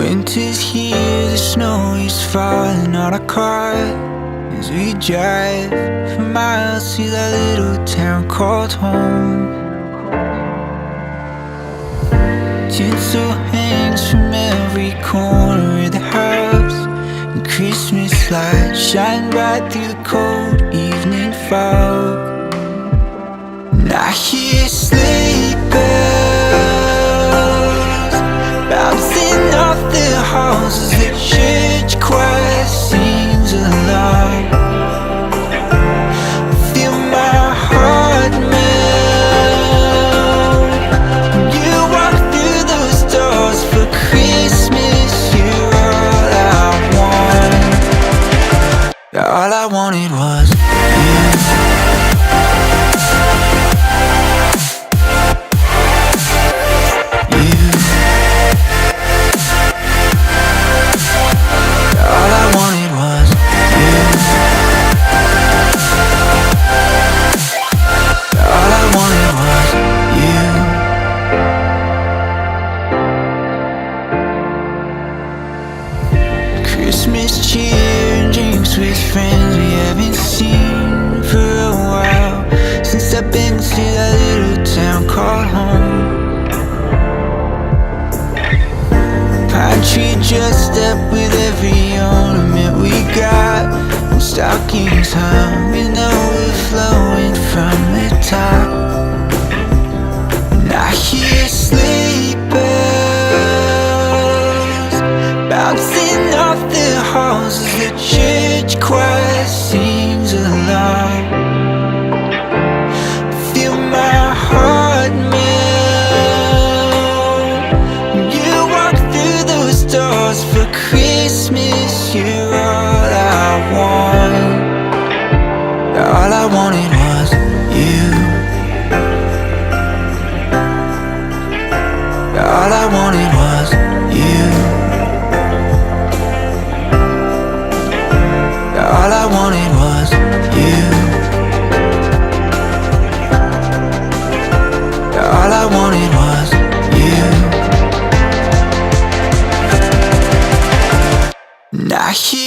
Winter's here, the snow is falling on our car as we drive for miles to that little town called home. Tinsel hangs from every corner of the house, and Christmas lights shine bright through the cold evening fog. And I hear sleigh bells bouncing off the halls as the church choir sings along. I feel my heart melt when you walk through those doors for Christmas. You're all I want. All I wanted was you. Christmas cheer and drinks with friends we haven't seen for a while, since I've been to that little town called home. Pine tree dressed up with every ornament we got, and stockings hung and overflowing from the top. And I hear sleigh bells bouncing off the halls as the church choir sings along. Feel my heart melt when you walk through those doors for Christmas. You're all I want. All I wanted was you. All I wanted was you. All I wanted was you. All I wanted was you. And I hear